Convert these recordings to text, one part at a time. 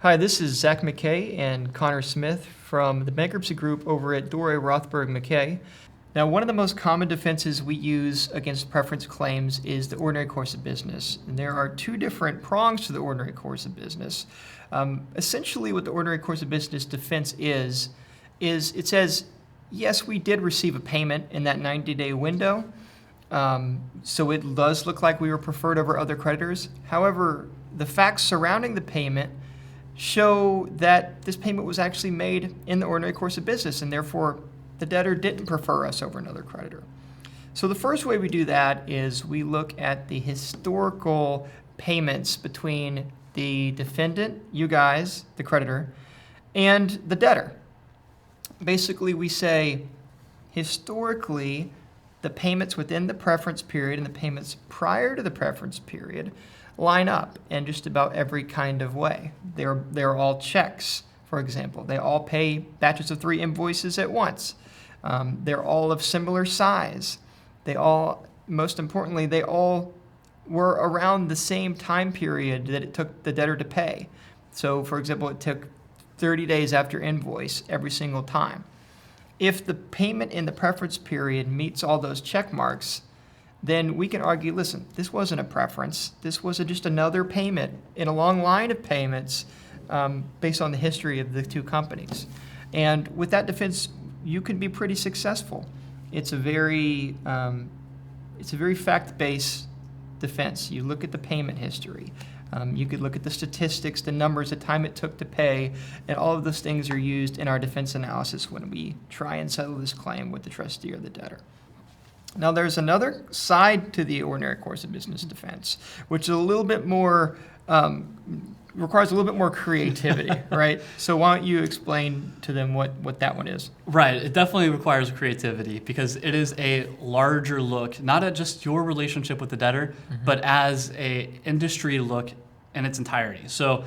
Hi, this is Zach McKay and Connor Smith from the Bankruptcy Group over at Dore Rothberg McKay. Now, one of the most common defenses we use against preference claims is the ordinary course of business. And there are two different prongs to the ordinary course of business. Essentially, what the ordinary course of business defense is it says, yes, we did receive a payment in that 90-day window, so it does look like we were preferred over other creditors. However, the facts surrounding the payment show that this payment was actually made in the ordinary course of business, and therefore the debtor didn't prefer us over another creditor. So the first way we do that is we look at the historical payments between the defendant, you guys, the creditor, and the debtor. Basically, we say, historically, the payments within the preference period and the payments prior to the preference period line up in just about every kind of way. They're all checks, for example. They all pay batches of 3 invoices at once. They're all of similar size. Most importantly, they all were around the same time period that it took the debtor to pay. So, for example, it took 30 days after invoice every single time. If the payment in the preference period meets all those check marks, then we can argue, listen, this wasn't a preference. This was just another payment in a long line of payments based on the history of the two companies. And with that defense, you can be pretty successful. It's a very fact-based defense. You look at the payment history. You could look at the statistics, the numbers, the time it took to pay, and all of those things are used in our defense analysis when we try and settle this claim with the trustee or the debtor. Now, there's another side to the ordinary course of business defense, which is a little bit more, requires a little bit more creativity, right? So why don't you explain to them what that one is? Right. It definitely requires creativity because it is a larger look, not at just your relationship with the debtor, but as a industry look in its entirety. So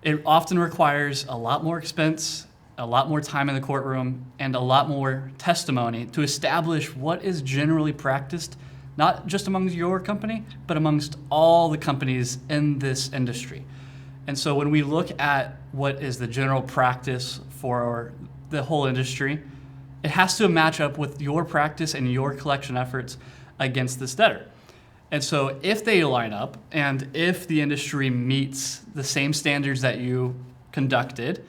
it often requires a lot more expense, a lot more time in the courtroom, and a lot more testimony to establish what is generally practiced, not just amongst your company, but amongst all the companies in this industry. And so when we look at what is the general practice for the whole industry, it has to match up with your practice and your collection efforts against this debtor. And so if they line up, and if the industry meets the same standards that you conducted,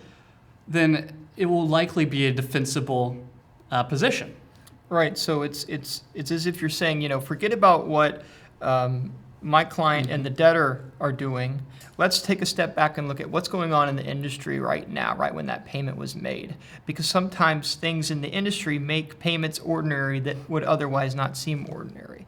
then it will likely be a defensible position. Right. So it's as if you're saying, forget about what my client and the debtor are doing. Let's take a step back and look at what's going on in the industry right now, right when that payment was made. Because sometimes things in the industry make payments ordinary that would otherwise not seem ordinary.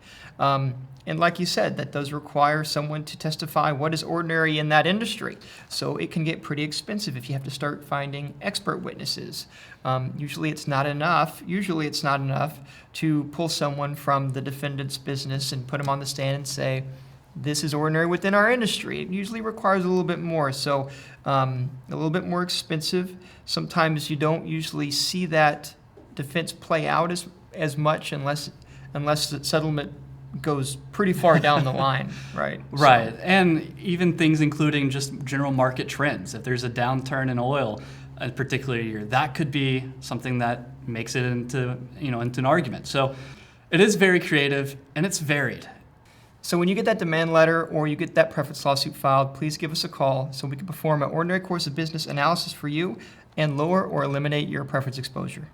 And like you said, that does require someone to testify what is ordinary in that industry. So it can get pretty expensive if you have to start finding expert witnesses. Usually it's not enough to pull someone from the defendant's business and put them on the stand and say, this is ordinary within our industry. It usually requires a little bit more. So a little bit more expensive. Sometimes you don't usually see that defense play out as much unless the settlement goes pretty far down the line, right? Right, so. And even things including just general market trends. If there's a downturn in oil a particular year, that could be something that makes it into an argument. So it is very creative and it's varied. So when you get that demand letter or you get that preference lawsuit filed, please give us a call so we can perform an ordinary course of business analysis for you and lower or eliminate your preference exposure.